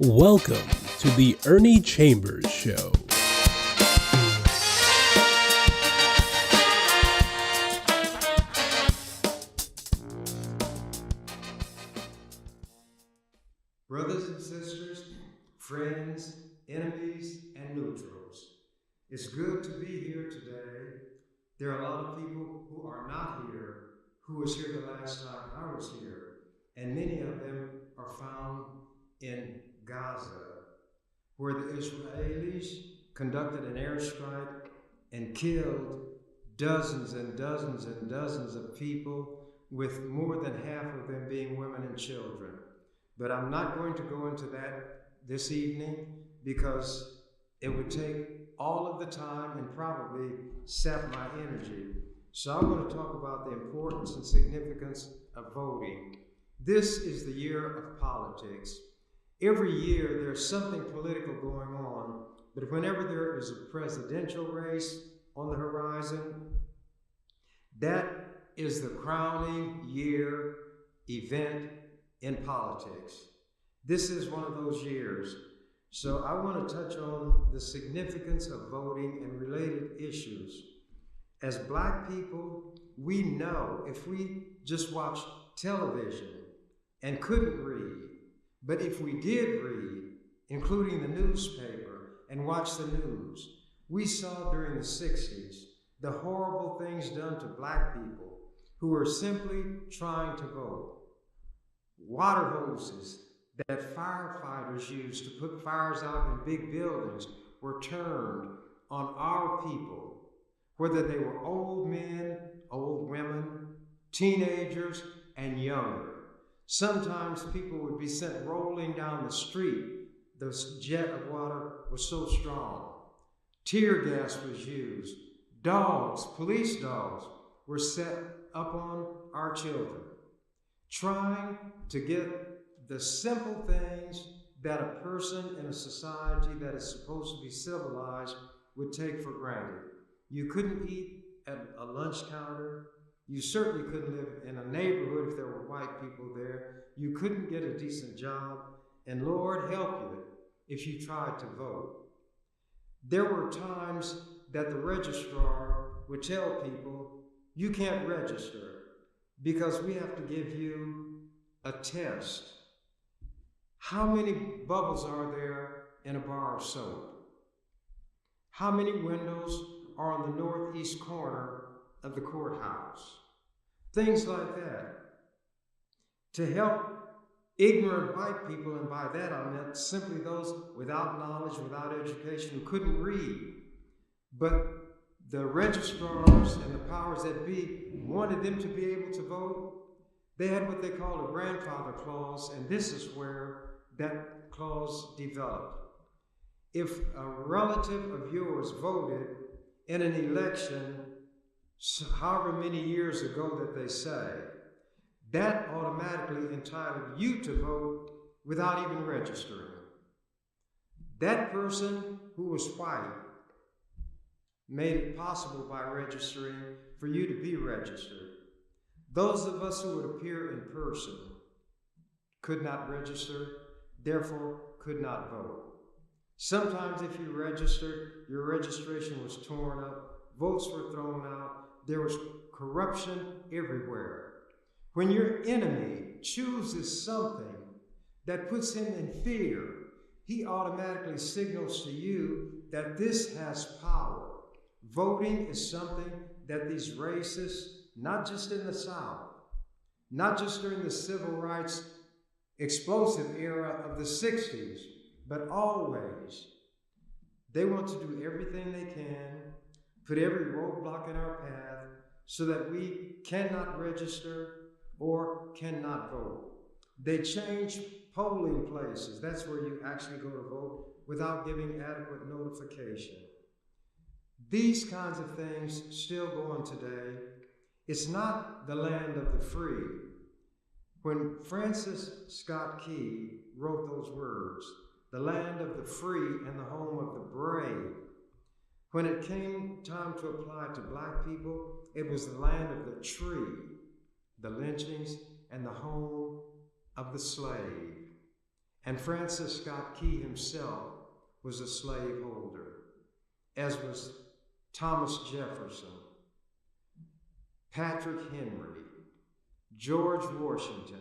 Welcome to the Ernie Chambers Show. Brothers and sisters, friends, enemies, and neutrals, it's good to be here today. There are a lot of people who are not here, who was here the last time I was here, and many of them are found in Gaza, where the Israelis conducted an airstrike and killed dozens and dozens and dozens of people, with more than half of them being women and children. But I'm not going to go into that this evening because it would take all of the time and probably sap my energy. So I'm going to talk about the importance and significance of voting. This is the year of politics. Every year there's something political going on, but whenever there is a presidential race on the horizon, that is the crowning year event in politics. This is one of those years. So I want to touch on the significance of voting and related issues. As Black people, we know if we just watched television and couldn't read, but if we did read, including the newspaper, and watch the news, we saw during the 60s the horrible things done to Black people who were simply trying to vote. Water hoses that firefighters used to put fires out in big buildings were turned on our people, whether they were old men, old women, teenagers, and younger. Sometimes people would be sent rolling down the street. The jet of water was so strong. Tear gas was used. Dogs, police dogs, were set up on our children, trying to get the simple things that a person in a society that is supposed to be civilized would take for granted. You couldn't eat at a lunch counter. You certainly couldn't live in a neighborhood if there were white people there. You couldn't get a decent job, and Lord help you if you tried to vote. There were times that the registrar would tell people, you can't register because we have to give you a test. How many bubbles are there in a bar of soap? How many windows are on the northeast corner of the courthouse? Things like that. To help ignorant white people, and by that I meant simply those without knowledge, without education, who couldn't read. But the registrars and the powers that be wanted them to be able to vote. They had what they called a grandfather clause, and this is where that clause developed. If a relative of yours voted in an election however many years ago that they say, that automatically entitled you to vote without even registering. That person who was white made it possible by registering for you to be registered. Those of us who would appear in person could not register, therefore could not vote. Sometimes if you registered, your registration was torn up, votes were thrown out, there was corruption everywhere. When your enemy chooses something that puts him in fear, he automatically signals to you that this has power. Voting is something that these racists, not just in the South, not just during the civil rights explosive era of the 60s, but always, they want to do everything they can, put every roadblock in our path so that we cannot register or cannot vote. They change polling places. That's where you actually go to vote without giving adequate notification. These kinds of things still go on today. It's not the land of the free. When Francis Scott Key wrote those words, the land of the free and the home of the brave, when it came time to apply to Black people, it was the land of the tree, the lynchings, and the home of the slave. And Francis Scott Key himself was a slaveholder, as was Thomas Jefferson, Patrick Henry, George Washington.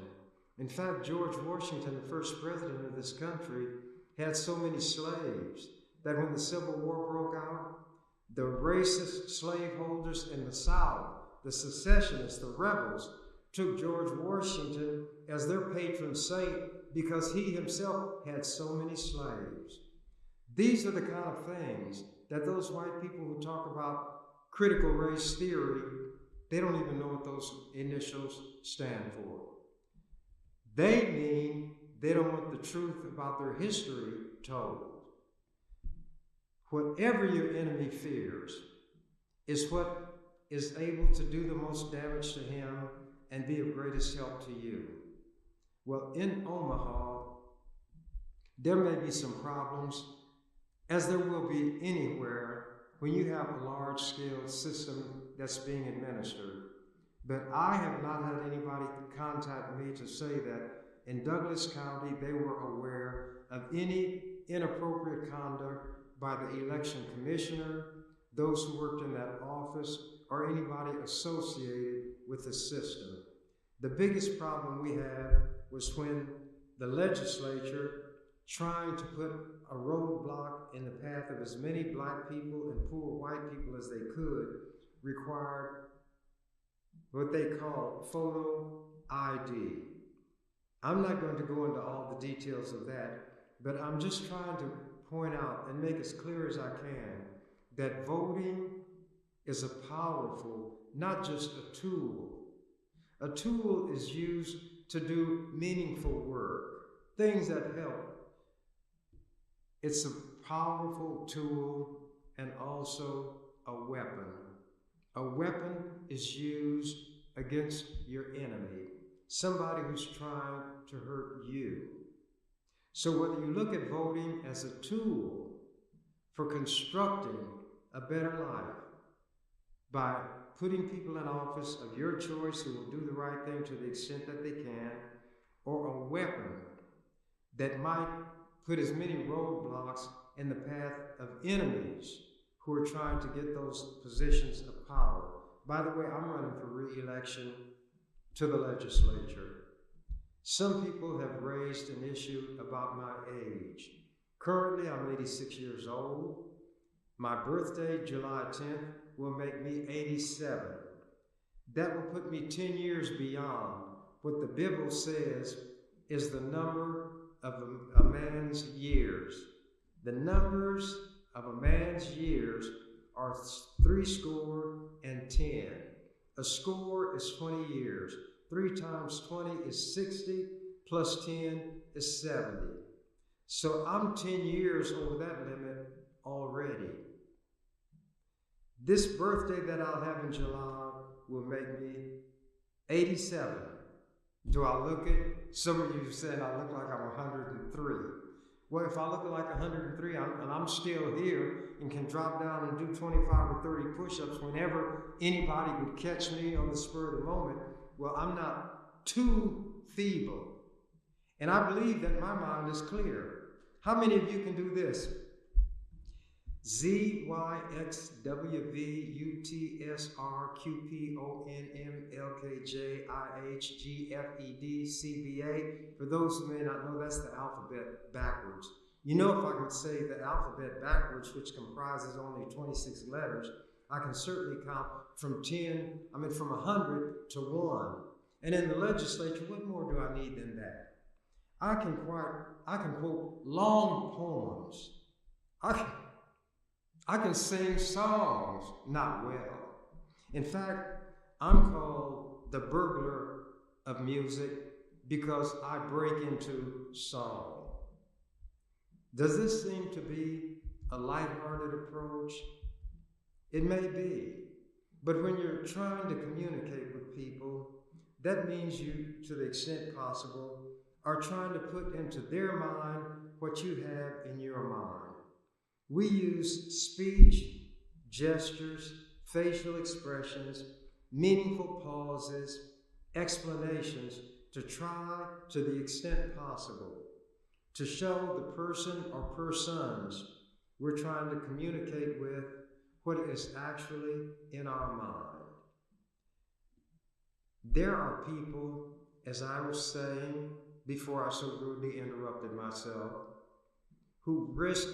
In fact, George Washington, the first president of this country, had so many slaves that when the Civil War broke out, the racist slaveholders in the South, the secessionists, the rebels, took George Washington as their patron saint because he himself had so many slaves. These are the kind of things that those white people who talk about critical race theory, they don't even know what those initials stand for. They mean they don't want the truth about their history told. Whatever your enemy fears is what is able to do the most damage to him and be of greatest help to you. Well, in Omaha, there may be some problems, as there will be anywhere when you have a large-scale system that's being administered. But I have not had anybody contact me to say that in Douglas County they were aware of any inappropriate conduct by the election commissioner, those who worked in that office, or anybody associated with the system. The biggest problem we had was when the legislature, trying to put a roadblock in the path of as many black people and poor white people as they could, required what they call photo ID. I'm not going to go into all the details of that, but I'm just trying to point out and make as clear as I can that voting is a powerful, not just a tool. A tool is used to do meaningful work, things that help. It's a powerful tool and also a weapon. A weapon is used against your enemy, somebody who's trying to hurt you. So whether you look at voting as a tool for constructing a better life by putting people in office of your choice who will do the right thing to the extent that they can, or a weapon that might put as many roadblocks in the path of enemies who are trying to get those positions of power. By the way, I'm running for re-election to the legislature. Some people have raised an issue about my age. Currently, I'm 86 years old. My birthday, July 10th, will make me 87. That will put me 10 years beyond what the Bible says is the number of a man's years. The numbers of a man's years are 70. A score is 20 years. 3 times 20 is 60, plus 10 is 70. So I'm 10 years over that limit already. This birthday that I'll have in July will make me 87. Do I look it? Some of you said I look like I'm 103. Well, if I look like 103 and I'm still here and can drop down and do 25 or 30 push-ups whenever anybody would catch me on the spur of the moment, well, I'm not too feeble. And I believe that my mind is clear. How many of you can do this? Z, Y, X, W, V, U, T, S, R, Q, P, O, N, M, L, K, J, I, H, G, F, E, D, C, B, A. For those who may not know, that's the alphabet backwards. You know, if I could say the alphabet backwards, which comprises only 26 letters, I can certainly count from 100 to 1. And in the legislature, what more do I need than that? I can quote long poems. I can sing songs, not well. In fact, I'm called the burglar of music because I break into song. Does this seem to be a lighthearted approach? It may be. But when you're trying to communicate with people, that means you, to the extent possible, are trying to put into their mind what you have in your mind. We use speech, gestures, facial expressions, meaningful pauses, explanations to try, to the extent possible, to show the person or persons we're trying to communicate with what is actually in our mind. There are people, as I was saying before I so rudely interrupted myself, who risk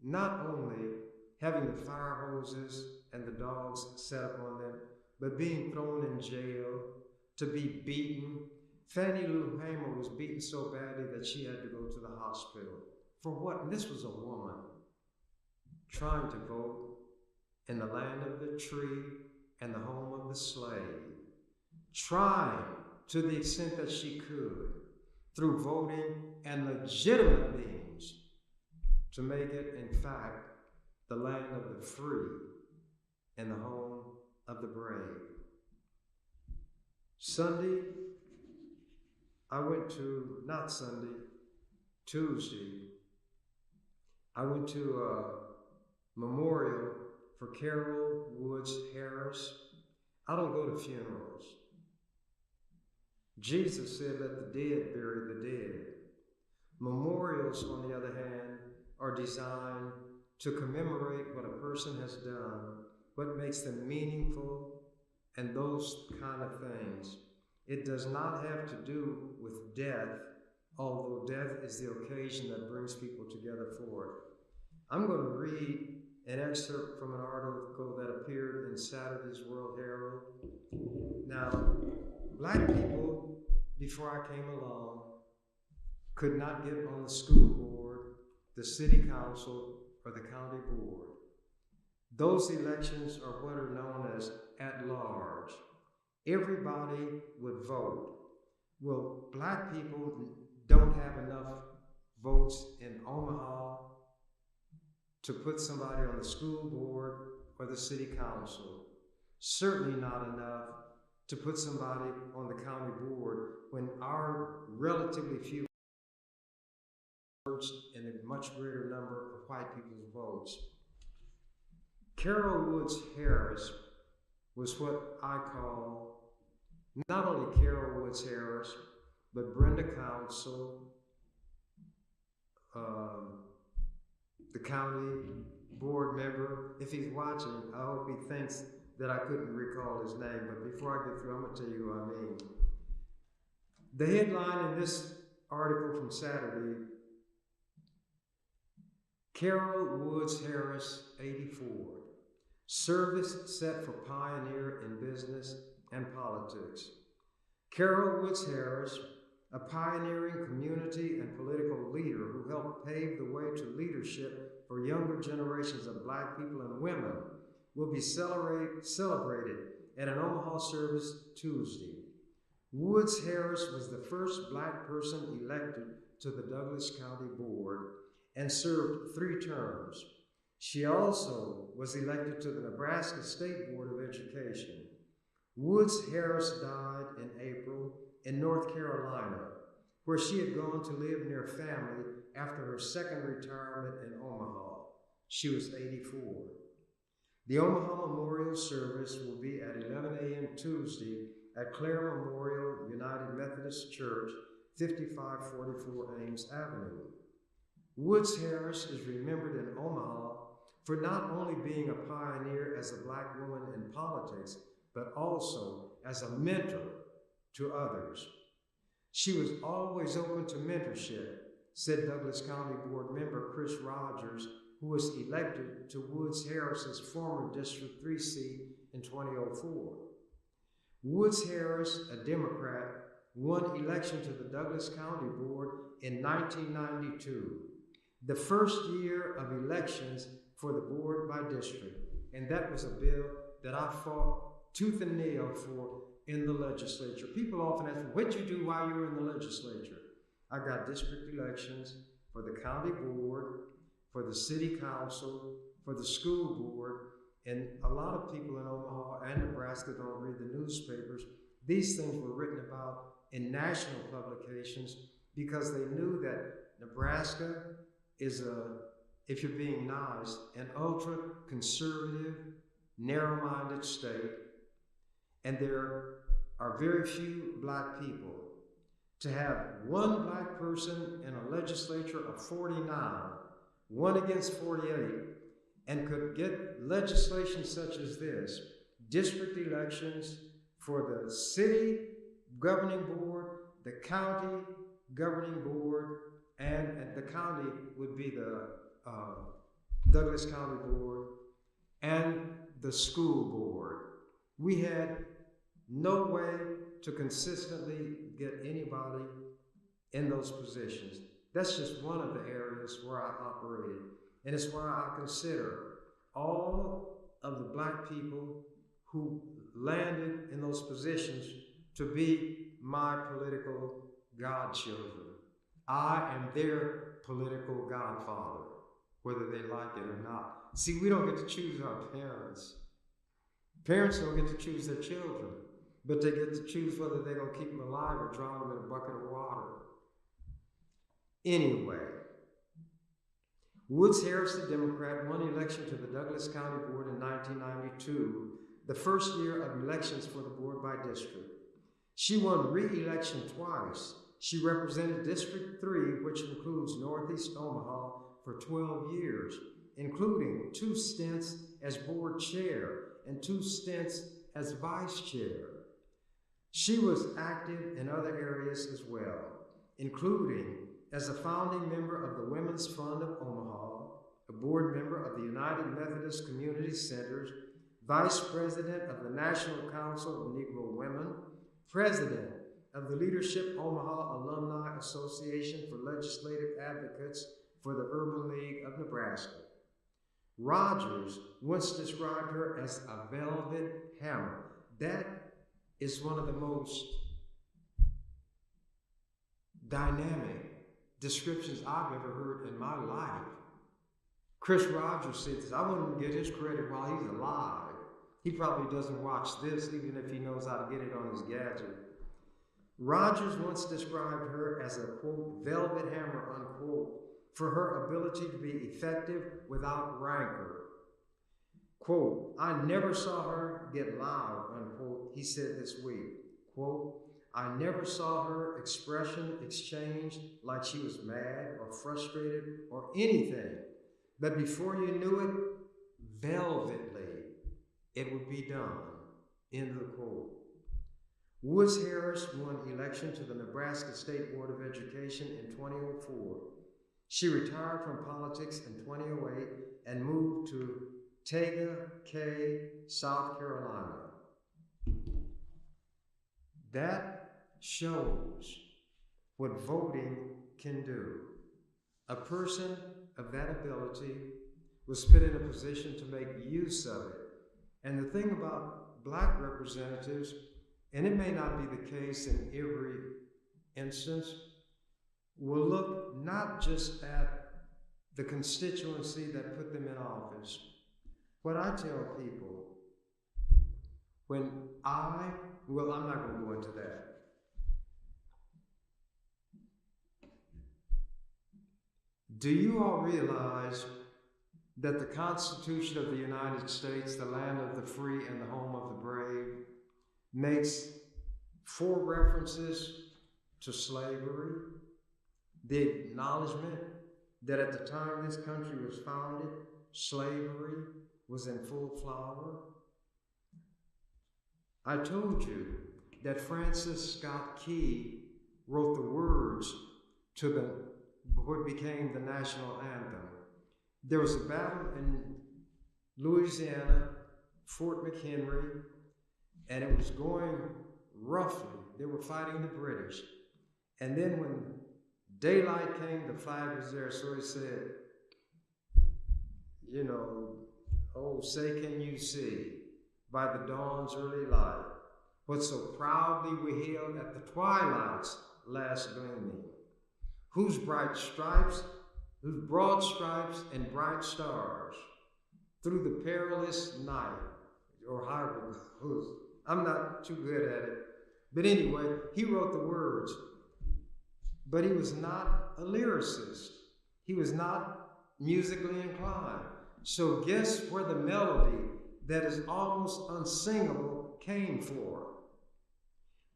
not only having the fire hoses and the dogs set upon them, but being thrown in jail, to be beaten. Fannie Lou Hamer was beaten so badly that she had to go to the hospital. For what? And this was a woman trying to vote in the land of the tree and the home of the slave, trying to the extent that she could, through voting and legitimate means, to make it, in fact, the land of the free and the home of the brave. Tuesday, I went to a memorial for Carol Woods Harris. I don't go to funerals. Jesus said, let the dead bury the dead. Memorials, on the other hand, are designed to commemorate what a person has done, what makes them meaningful, and those kind of things. It does not have to do with death, although death is the occasion that brings people together for it. I'm going to read an excerpt from an article that appeared in Saturday's World Herald. Now, black people, before I came along, could not get on the school board, the city council, or the county board. Those elections are what are known as at large. Everybody would vote. Well, black people don't have enough votes in Omaha to put somebody on the school board or the city council. Certainly not enough to put somebody on the county board when our relatively few votes and a much greater number of white people's votes. Carol Woods Harris was what I call not only Carol Woods Harris, but Brenda Council, the county board member. If he's watching, I hope he thinks that I couldn't recall his name, but before I get through, I'm going to tell you who I mean. The headline in this article from Saturday, Carol Woods Harris, 84. Service set for pioneer in business and politics. Carol Woods Harris, a pioneering community and political leader who helped pave the way to leadership for younger generations of black people and women, will be celebrated at an Omaha service Tuesday. Woods Harris was the first black person elected to the Douglas County Board and served 3 terms. She also was elected to the Nebraska State Board of Education. Woods Harris died in April in North Carolina, where she had gone to live near family after her second retirement in Omaha. She was 84. The Omaha Memorial Service will be at 11 a.m. Tuesday at Clare Memorial United Methodist Church, 5544 Ames Avenue. Woods Harris is remembered in Omaha for not only being a pioneer as a black woman in politics, but also as a mentor to others. She was always open to mentorship, said Douglas County Board member Chris Rogers, who was elected to Woods Harris's former District 3 seat in 2004. Woods Harris, a Democrat, won election to the Douglas County Board in 1992, the first year of elections for the board by district, and that was a bill that I fought tooth and nail for in the legislature. People often ask me, what'd you do while you were in the legislature? I got district elections for the county board, for the city council, for the school board, and a lot of people in Omaha and Nebraska don't read the newspapers. These things were written about in national publications because they knew that Nebraska is if you're being nice, an ultra-conservative, narrow-minded state, and there are very few black people. to have one black person in a legislature of 49, one against 48, and could get legislation such as this, district elections for the city governing board, the county governing board, and the county would be the Douglas County Board, and the school board. We had no way to consistently get anybody in those positions. That's just one of the areas where I operated. And it's why I consider all of the black people who landed in those positions to be my political godchildren. I am their political godfather, whether they like it or not. See, we don't get to choose our parents. Parents don't get to choose their children, but they get to choose whether they're going to keep them alive or drown them in a bucket of water. Anyway, Woods Harris, the Democrat, won election to the Douglas County Board in 1992, the first year of elections for the board by district. She won re-election twice. She represented District 3, which includes Northeast Omaha, for 12 years, including 2 stints as board chair and 2 stints as vice chair. She was active in other areas as well, including as a founding member of the Women's Fund of Omaha, a board member of the United Methodist Community Centers, vice president of the National Council of Negro Women, president of the Leadership Omaha Alumni Association for Legislative Advocates for the Urban League of Nebraska. Rogers once described her as a velvet hammer. That is one of the most dynamic descriptions I've ever heard in my life. Chris Rogers said this. I wouldn't get his credit while he's alive. He probably doesn't watch this, even if he knows how to get it on his gadget. Rogers once described her as a, quote, velvet hammer, unquote, for her ability to be effective without rancor. Quote, I never saw her get loud, unquote, he said this week. Quote, I never saw her expression exchanged like she was mad or frustrated or anything. But before you knew it, velvetly, it would be done. End of the quote. Woods Harris won election to the Nebraska State Board of Education in 2004. She retired from politics in 2008 and moved to Tega Cay, South Carolina. That shows what voting can do. A person of that ability was put in a position to make use of it. And the thing about black representatives, and it may not be the case in every instance, will look not just at the constituency that put them in office. What I tell people, I'm not going to go into that. Do you all realize that the Constitution of the United States, the land of the free and the home of the brave, makes 4 references to slavery, the acknowledgement that at the time this country was founded, slavery was in full flower? I told you that Francis Scott Key wrote the words to what became the national anthem. There was a battle in Louisiana, Fort McHenry, and it was going roughly. They were fighting the British. And then when daylight came, the flag was there, so he said, oh, say can you see, by the dawn's early light, what so proudly we hailed at the twilight's last gleaming, whose broad stripes and bright stars, through the perilous night, or however it goes. I'm not too good at it. But anyway, he wrote the words, but he was not a lyricist. He was not musically inclined. So guess where the melody that is almost unsingable came from?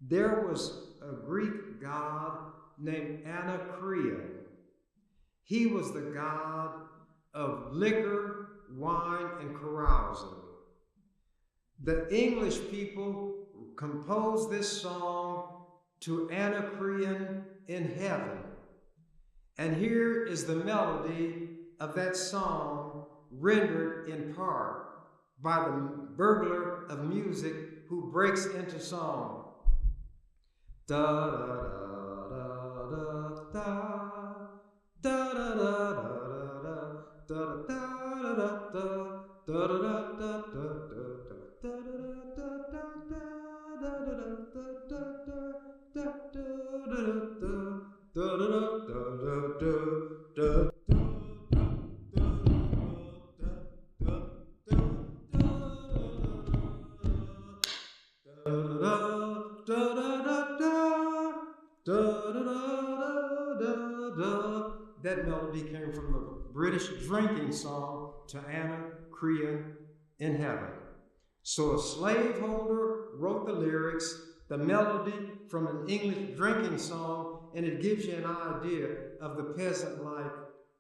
There was a Greek god named Anacreon. He was the god of liquor, wine, and carousing. The English people composed this song to Anacreon in heaven. And here is the melody of that song rendered in part by the burglar of music who breaks into song. Da da da da da da da da da da da da da da. That melody came from the British drinking song to Anacreon in heaven. So a slaveholder wrote the lyrics, the melody from an English drinking song, and it gives you an idea of the peasant-like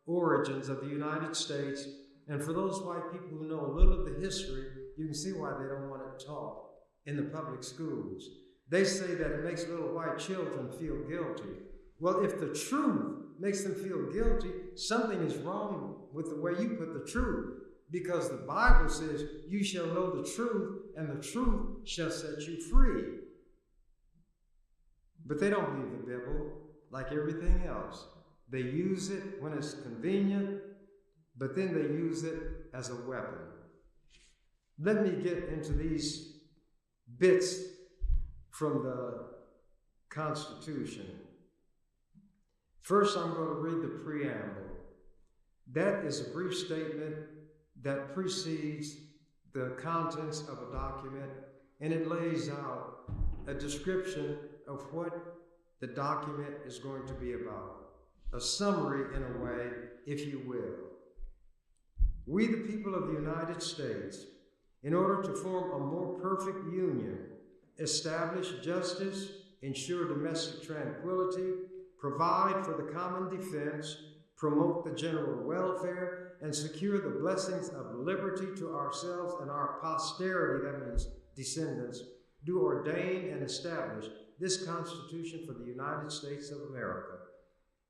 origins of the United States. And for those white people who know a little of the history, you can see why they don't want it taught in the public schools. They say that it makes little white children feel guilty. Well, if the truth makes them feel guilty, something is wrong with the way you put the truth. Because the Bible says, you shall know the truth, and the truth shall set you free. But they don't believe the Bible like everything else. They use it when it's convenient, but then they use it as a weapon. Let me get into these bits from the Constitution. First, I'm going to read the preamble. That is a brief statement that precedes the contents of a document, and it lays out a description of what the document is going to be about. A summary, in a way, if you will. We, the people of the United States, in order to form a more perfect union, establish justice, ensure domestic tranquility, provide for the common defense, promote the general welfare, and secure the blessings of liberty to ourselves and our posterity, that means descendants, do ordain and establish this Constitution for the United States of America.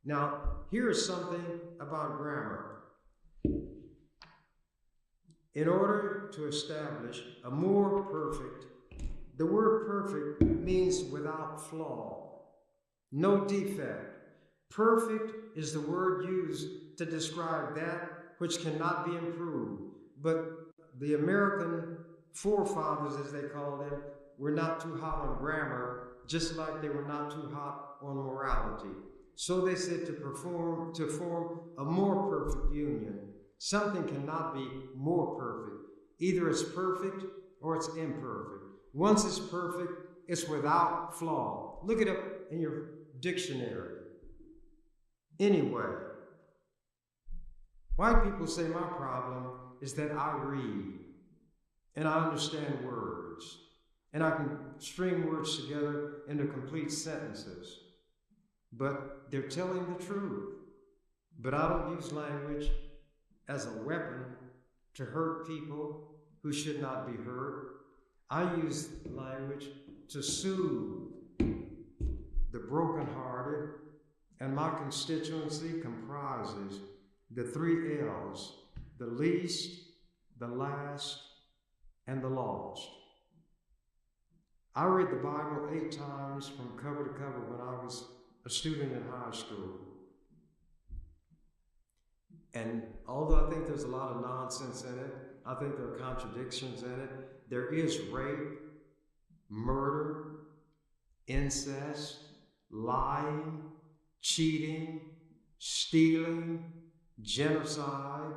Now, here is something about grammar. In order to establish a more perfect, the word perfect means without flaw, no defect. Perfect is the word used to describe that which cannot be improved. But the American forefathers, as they call them, were not too hot on grammar, just like they were not too hot on morality. So they said to form a more perfect union. Something cannot be more perfect. Either it's perfect or it's imperfect. Once it's perfect, it's without flaw. Look it up in your dictionary. Anyway, white people say my problem is that I read and I understand words and I can string words together into complete sentences. But they're telling the truth. But I don't use language as a weapon to hurt people who should not be hurt. I use language to soothe the brokenhearted, and my constituency comprises the 3 L's: the least, the last, and the lost. I read the Bible 8 times from cover to cover when I was a student in high school. And although I think there's a lot of nonsense in it, I think there are contradictions in it. There is rape, murder, incest, lying, cheating, stealing, genocide.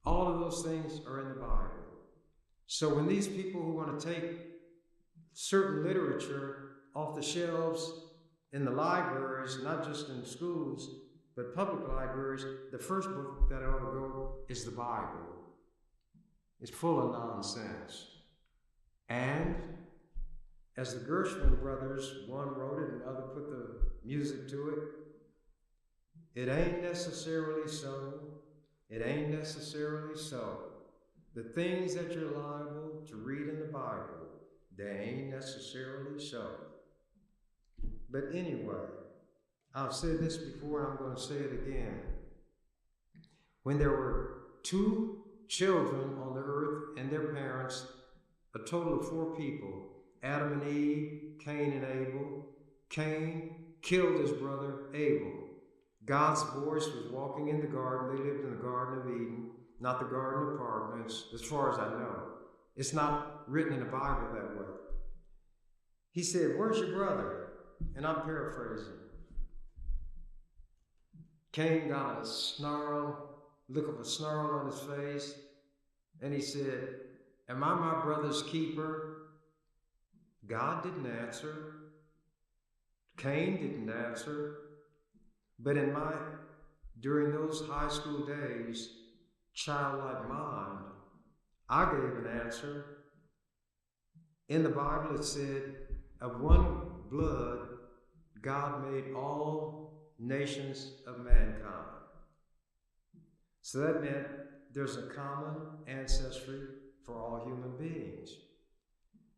All of those things are in the Bible. So when these people who want to take certain literature off the shelves in the libraries, not just in schools, but public libraries, the first book that ought to go is the Bible. It's full of nonsense. And As the Gershwin brothers, one wrote it and the other put the music to it, it ain't necessarily so. It ain't necessarily so. The things that you're liable to read in the Bible, they ain't necessarily so. But anyway, I've said this before and I'm going to say it again. When there were 2 children on the earth and their parents, a total of 4 people, Adam and Eve, Cain and Abel. Cain killed his brother Abel. God's voice was walking in the garden. They lived in the Garden of Eden, not the Garden of Apartments, as far as I know. It's not written in the Bible that way. He said, "Where's your brother?" And I'm paraphrasing. Cain got a look of a snarl on his face, and he said, "Am I my brother's keeper?" God didn't answer. Cain didn't answer. But during those high school days, childlike mind, I gave an answer. In the Bible it said, of one blood, God made all nations of mankind. So that meant there's a common ancestry for all human beings.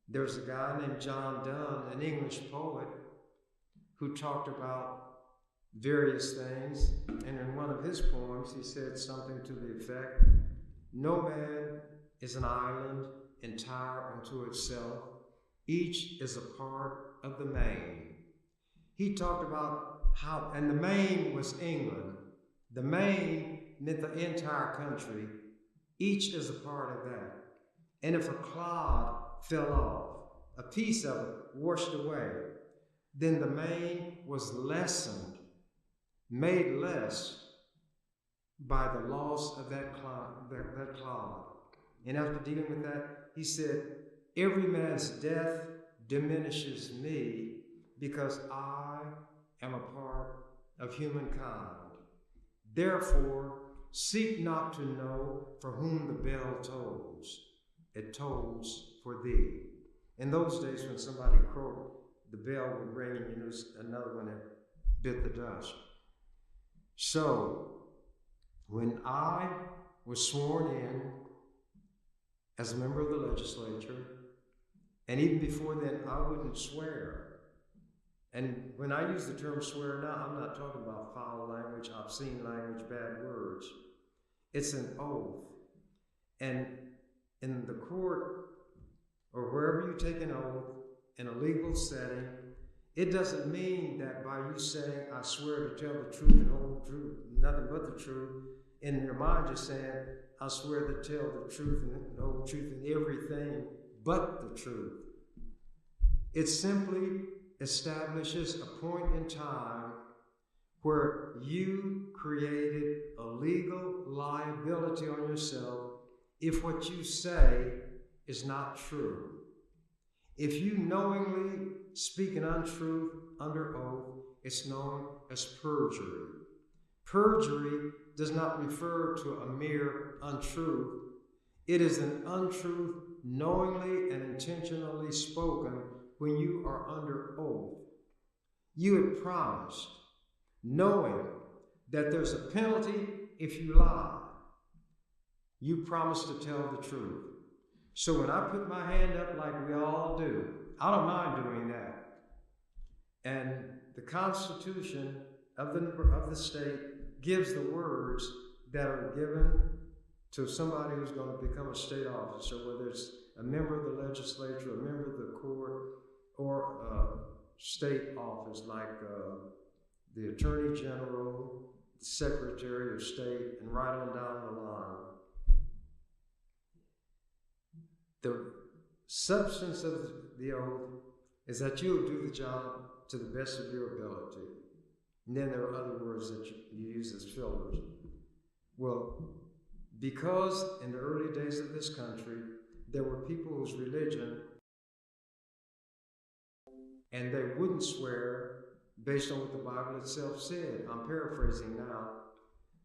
There's a guy named John Donne, an English poet, who talked about various things, and in one of his poems he said something to the effect, "No man is an island entire unto itself. Each is a part of the main." He talked about how, and the main was England. The main meant the entire country. Each is a part of that. And if a clod fell off, a piece of it washed away, then the main was lessened, made less by the loss of that clod. And after dealing with that, he said, "Every man's death diminishes me because I am a part of humankind. Therefore, seek not to know for whom the bell tolls. It tolls for thee." In those days when somebody crowed, the bell would ring and there was another one that bit the dust. So, when I was sworn in as a member of the legislature, and even before then, I wouldn't swear. And when I use the term swear now, I'm not talking about foul language, obscene language, bad words. It's an oath. And in the court, or wherever you take an oath in a legal setting, it doesn't mean that by you saying, "I swear to tell the truth and whole truth, nothing but the truth," in your mind you're saying, "I swear to tell the truth and the whole truth and everything but the truth." It simply establishes a point in time where you created a legal liability on yourself if what you say is not true. If you knowingly speak an untruth under oath, it's known as perjury. Perjury does not refer to a mere untruth. It is an untruth knowingly and intentionally spoken when you are under oath. You had promised, knowing that there's a penalty if you lie. You promised to tell the truth. So when I put my hand up like we all do, I don't mind doing that. And the Constitution of the state gives the words that are given to somebody who's going to become a state officer, whether it's a member of the legislature, a member of the court, or a state office like the Attorney General, the Secretary of State, and right on down the line. The substance of the oath is that you'll do the job to the best of your ability. And then there are other words that you use as fillers. Well, because in the early days of this country, there were people whose religion, and they wouldn't swear based on what the Bible itself said. I'm paraphrasing now.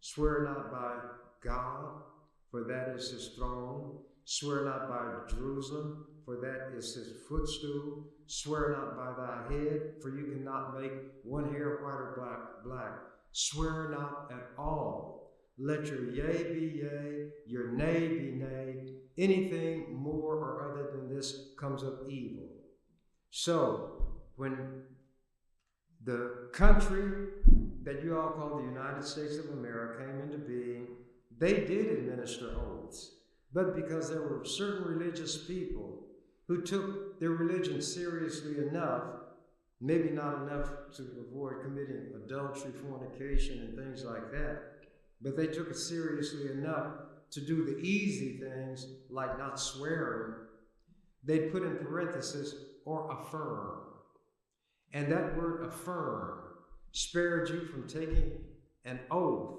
"Swear not by God, for that is his throne. Swear not by Jerusalem, for that is his footstool. Swear not by thy head, for you cannot make one hair white or black. Swear not at all. Let your yea be yea, your nay be nay. Anything more or other than this comes of evil. So, when the country that you all call the United States of America came into being, they did administer oaths. But because there were certain religious people who took their religion seriously enough, maybe not enough to avoid committing adultery, fornication, and things like that, but they took it seriously enough to do the easy things like not swearing, they'd put in parentheses, or affirm. And that word affirm spared you from taking an oath,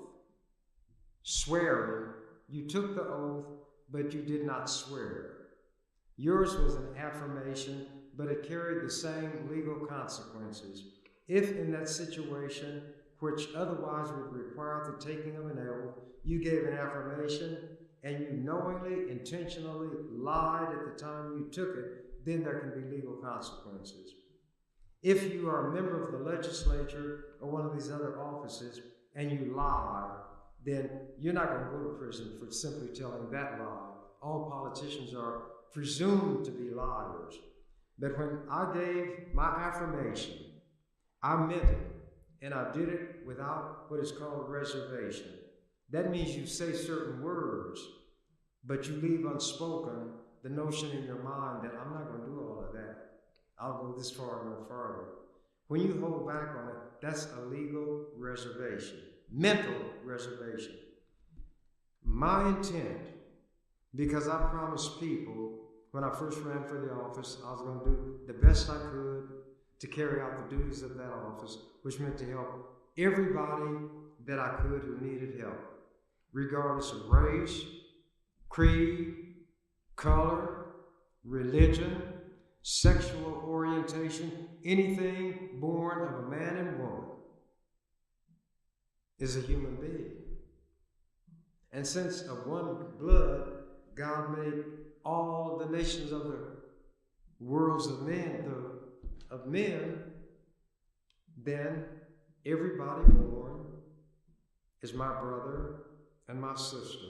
swearing. You took the oath, but you did not swear. Yours was an affirmation, but it carried the same legal consequences. If in that situation, which otherwise would require the taking of an oath, you gave an affirmation and you knowingly, intentionally lied at the time you took it, then there can be legal consequences. If you are a member of the legislature or one of these other offices and you lie, then you're not going to go to prison for simply telling that lie. All politicians are presumed to be liars. But when I gave my affirmation, I meant it, and I did it without what is called reservation. That means you say certain words, but you leave unspoken the notion in your mind that I'm not going to do all of that. I'll go this far and no farther. When you hold back on it, that's a legal reservation, mental reservation. My intent, because I promised people when I first ran for the office, I was going to do the best I could to carry out the duties of that office, which meant to help everybody that I could who needed help, regardless of race, creed, color, religion, sexual orientation, anything born of a man and woman is a human being. And since of one blood, God made all the nations of the worlds of men, then everybody born is my brother and my sister.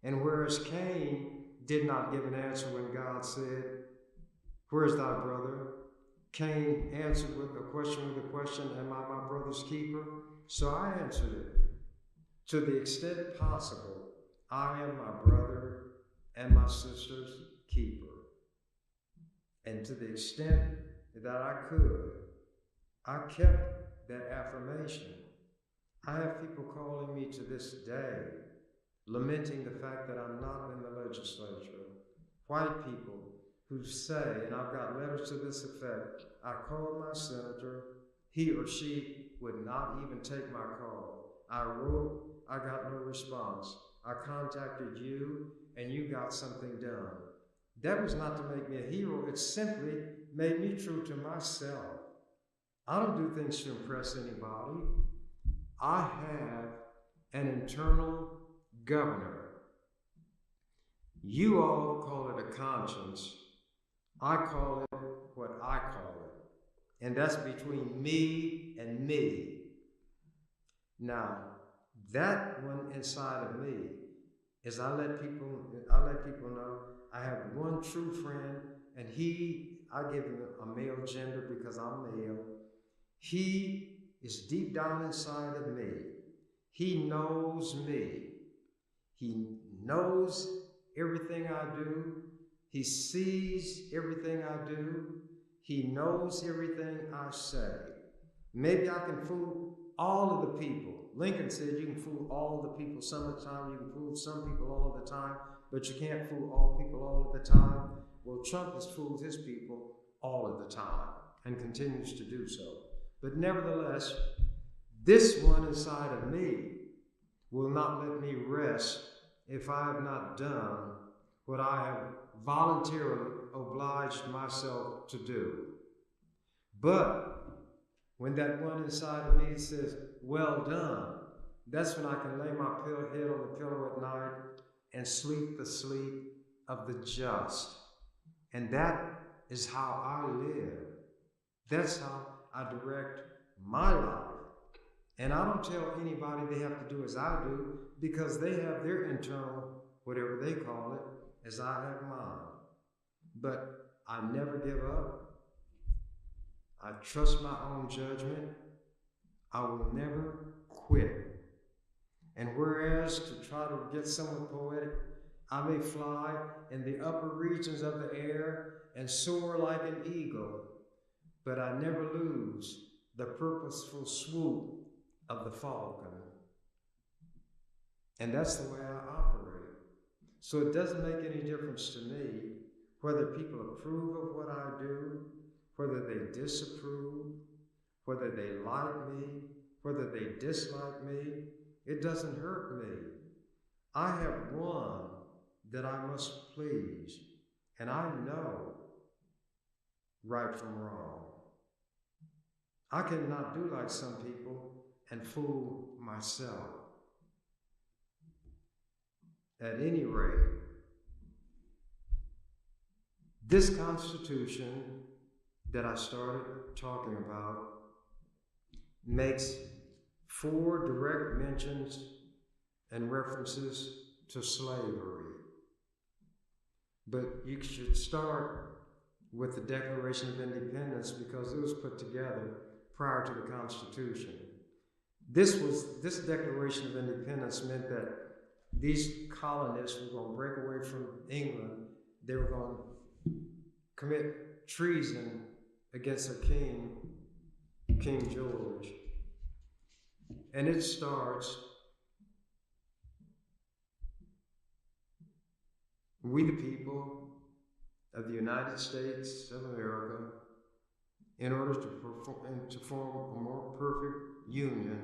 And whereas Cain did not give an answer when God said, "Where's thy brother?" Cain answered with a question, "Am I my brother's keeper?" So I answered it. To the extent possible, I am my brother and my sister's keeper. And to the extent that I could, I kept that affirmation. I have people calling me to this day, lamenting the fact that I'm not in the legislature. White people who say, and I've got letters to this effect, I called my senator, he or she would not even take my call. I wrote, I got no response. I contacted you, and you got something done. That was not to make me a hero. It simply made me true to myself. I don't do things to impress anybody. I have an internal governor. You all call it a conscience. I call it what I call it. And that's between me and me. Now, that one inside of me is I let people know I have one true friend, and I give him a male gender because I'm male. He is deep down inside of me. He knows me. He knows everything I do. He sees everything I do. He knows everything I say. Maybe I can fool all of the people. Lincoln said you can fool all of the people some of the time. You can fool some people all of the time, but you can't fool all people all of the time. Well, Trump has fooled his people all of the time and continues to do so. But nevertheless, this one inside of me will not let me rest if I have not done what I have voluntarily obliged myself to do. But when that one inside of me says, "Well done," that's when I can lay my head on the pillow at night and sleep the sleep of the just. And that is how I live. That's how I direct my life. And I don't tell anybody they have to do as I do, because they have their internal, whatever they call it, as I have mine. But I never give up. I trust my own judgment. I will never quit. And whereas to try to get somewhat poetic, I may fly in the upper regions of the air and soar like an eagle, but I never lose the purposeful swoop of the falcon. And that's the way I operate. So it doesn't make any difference to me whether people approve of what I do, whether they disapprove, whether they like me, whether they dislike me. It doesn't hurt me. I have one that I must please, and I know right from wrong. I cannot do like some people and fool myself. At any rate, this Constitution that I started talking about makes 4 direct mentions and references to slavery. But you should start with the Declaration of Independence, because it was put together prior to the Constitution. This Declaration of Independence meant that these colonists were going to break away from England. They were going to commit treason against their king, King George. And it starts, we the people of the United States of America, in order to form a more perfect union,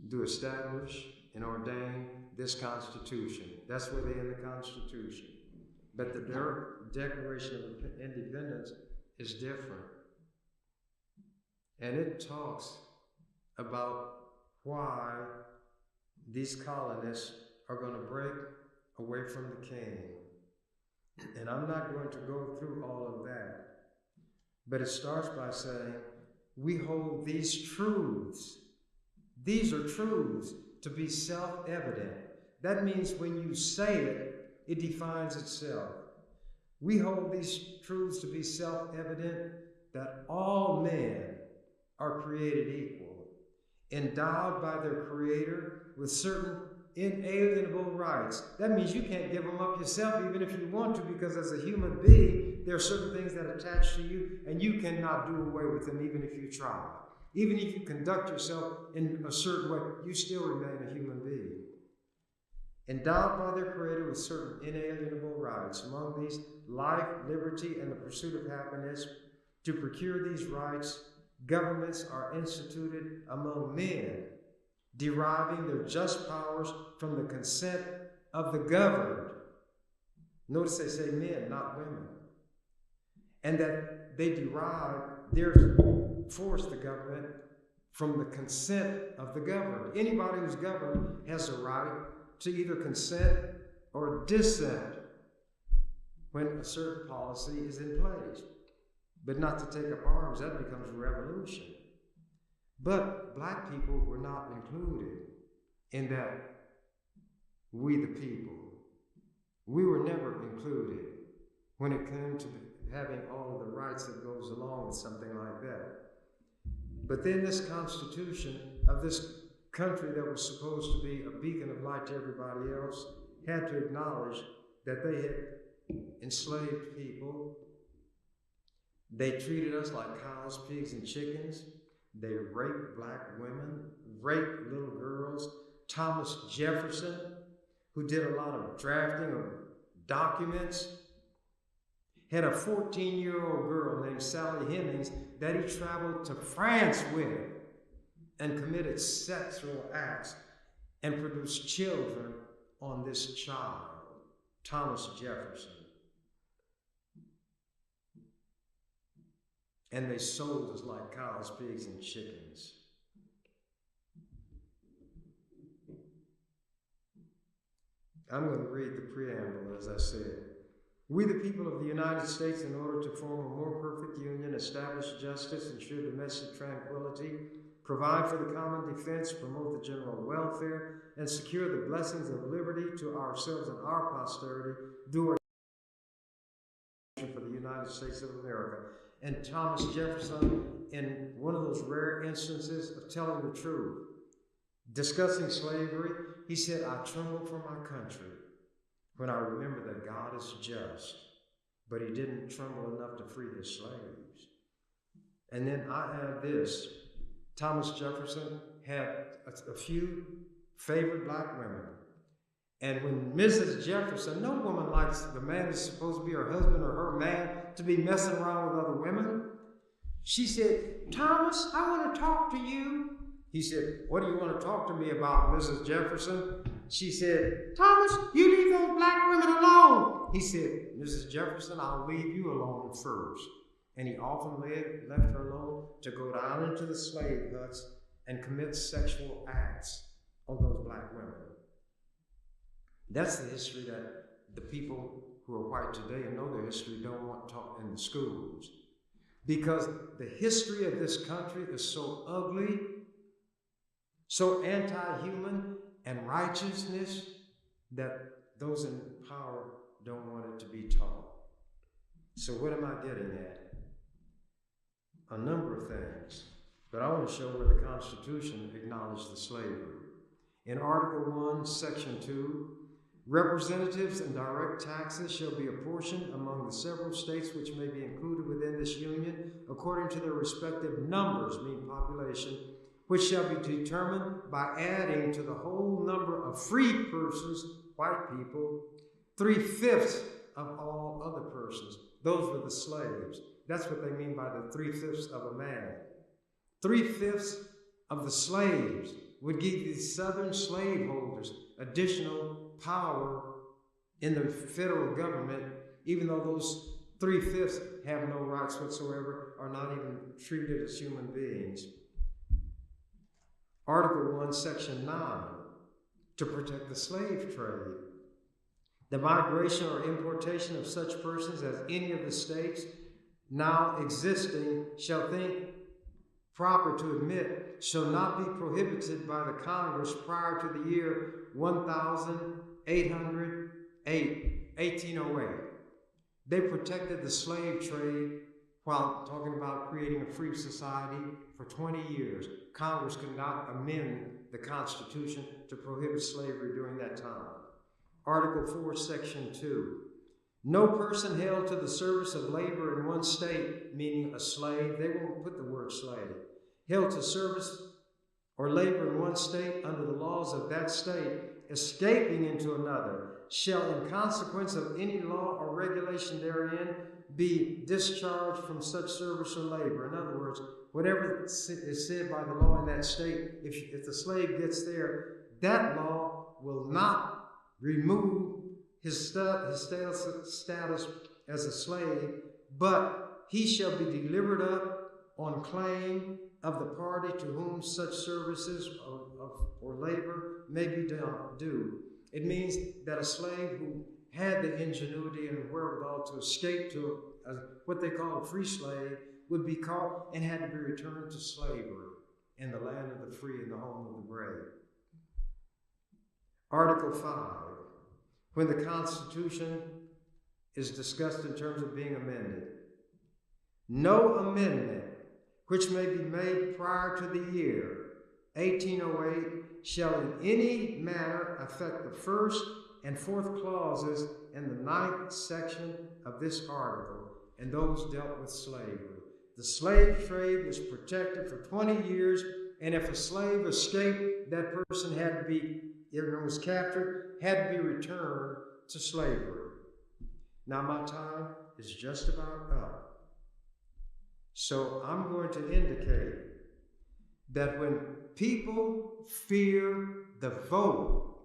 do establish and ordain this Constitution. That's where they end the Constitution. But the Declaration of Independence is different. And it talks about why these colonists are going to break away from the king. And I'm not going to go through all of that. But it starts by saying, we hold these truths. These are truths to be self-evident. That means when you say it, it defines itself. We hold these truths to be self-evident, that all men are created equal, endowed by their Creator with certain inalienable rights. That means you can't give them up yourself even if you want to, because as a human being, there are certain things that attach to you, and you cannot do away with them even if you try. Even if you conduct yourself in a certain way, you still remain a human being. Endowed by their Creator with certain inalienable rights, among these life, liberty, and the pursuit of happiness. To procure these rights, governments are instituted among men, deriving their just powers from the consent of the governed. Notice they say men, not women. And that they derive their force, the government, from the consent of the governed. Anybody who's governed has a right to either consent or dissent when a certain policy is in place. But not to take up arms, that becomes a revolution. But black people were not included in that we the people. We were never included when it came to having all of the rights that goes along with something like that. But then this Constitution of this country that was supposed to be a beacon of light to everybody else had to acknowledge that they had enslaved people. They treated us like cows, pigs, and chickens. They raped black women, raped little girls. Thomas Jefferson, who did a lot of drafting of documents, had a 14-year-old girl named Sally Hemings that he traveled to France with and committed sexual acts and produced children on this child, Thomas Jefferson. And they sold us like cows, pigs, and chickens. I'm going to read the preamble, as I said. We, the people of the United States, in order to form a more perfect union, establish justice, ensure domestic tranquility, provide for the common defense, promote the general welfare, and secure the blessings of liberty to ourselves and our posterity, do our for the United States of America. And Thomas Jefferson, in one of those rare instances of telling the truth, discussing slavery, he said, I tremble for my country when I remember that God is just, but he didn't tremble enough to free his slaves. And then I add this, Thomas Jefferson had a few favorite black women. And when Mrs. Jefferson, no woman likes the man that's supposed to be her husband or her man to be messing around with other women. She said, Thomas, I want to talk to you. He said, what do you want to talk to me about, Mrs. Jefferson? She said, Thomas, you leave those black women alone. He said, Mrs. Jefferson, I'll leave you alone first. And he often left her alone to go down into the slave huts and commit sexual acts on those black women. That's the history that the people who are white today and know their history don't want taught in the schools. Because the history of this country is so ugly, so anti-human and righteousness that those in power don't want it to be taught. So what am I getting at? A number of things. But I want to show where the Constitution acknowledged the slavery. In Article 1, Section 2, representatives and direct taxes shall be apportioned among the several states which may be included within this union according to their respective numbers, mean population, which shall be determined by adding to the whole number of free persons, white people, 3/5 of all other persons. Those were the slaves. That's what they mean by the 3/5 of a man. 3/5 of the slaves would give the southern slaveholders additional power in the federal government, even though those 3/5 have no rights whatsoever, are not even treated as human beings. Article 1, Section 9, to protect the slave trade. The migration or importation of such persons as any of the states now existing shall think proper to admit shall not be prohibited by the Congress prior to the year 1808. They protected the slave trade while talking about creating a free society for 20 years. Congress could not amend the Constitution to prohibit slavery during that time. Article 4, Section 2. No person held to the service of labor in one state, meaning a slave, they won't put the word slave, held to service or labor in one state under the laws of that state, escaping into another, shall in consequence of any law or regulation therein be discharged from such service or labor. In other words, whatever is said by the law in that state, if the slave gets there, that law will not remove his status as a slave, but he shall be delivered up on claim of the party to whom such services or labor may be due. It means that a slave who had the ingenuity and wherewithal to escape to what they call a free slave would be caught and had to be returned to slavery in the land of the free and the home of the brave. Article 5, when the Constitution is discussed in terms of being amended. No amendment which may be made prior to the year 1808 shall in any manner affect the first and fourth clauses in the 9th section of this article, and those dealt with slavery. The slave trade was protected for 20 years, and if a slave escaped, that person had to be, if it was captured, had to be returned to slavery. Now my time is just about up. So I'm going to indicate that when people fear the vote,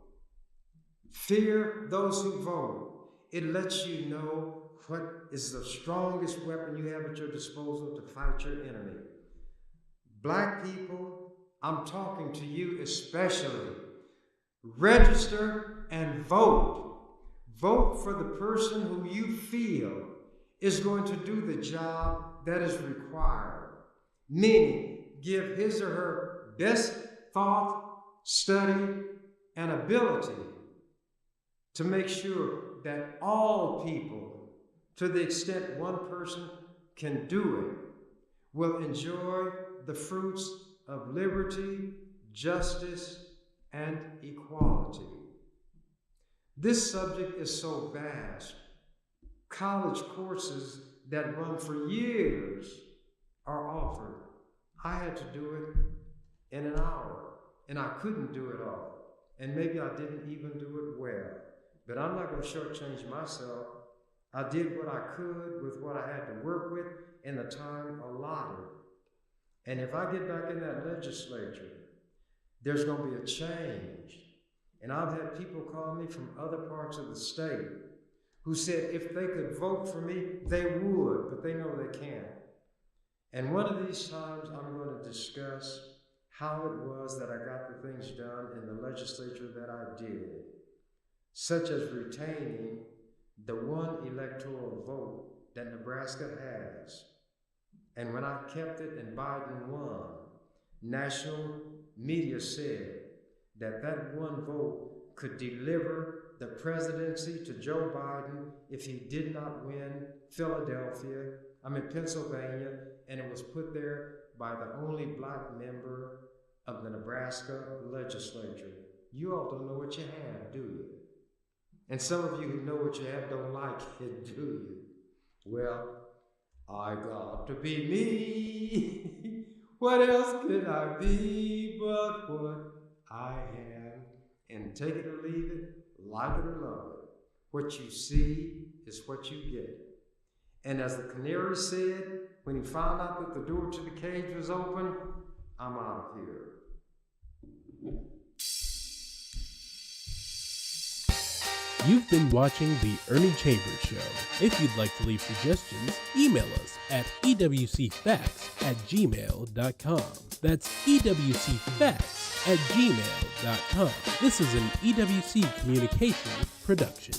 fear those who vote, it lets you know what is the strongest weapon you have at your disposal to fight your enemy. Black people, I'm talking to you especially. Register and vote. Vote for the person who you feel is going to do the job that is required, meaning give his or her best thought, study, and ability to make sure that all people, to the extent one person can do it, will enjoy the fruits of liberty, justice, and equality. This subject is so vast. College courses that run for years are offered. I had to do it in an hour, and I couldn't do it all. And maybe I didn't even do it well. But I'm not going to shortchange myself. I did what I could with what I had to work with in the time allotted. And if I get back in that legislature, there's going to be a change. And I've had people call me from other parts of the state who said if they could vote for me, they would, but they know they can't. And one of these times I'm going to discuss how it was that I got the things done in the legislature that I did, such as retaining the one electoral vote that Nebraska has. And when I kept it and Biden won, national media said that that one vote could deliver the presidency to Joe Biden if he did not win Pennsylvania, and it was put there by the only black member of the Nebraska legislature. You all don't know what you have, do you? And some of you who know what you have don't like it, do you? Well, I got to be me. What else could I be but what I am? And take it or leave it, like it or love it. What you see is what you get. And as the canary said, when he found out that the door to the cage was open, I'm out of here. You've been watching The Ernie Chambers Show. If you'd like to leave suggestions, email us at ewcfacts@gmail.com. That's ewcfacts@gmail.com. This is an EWC Communications production.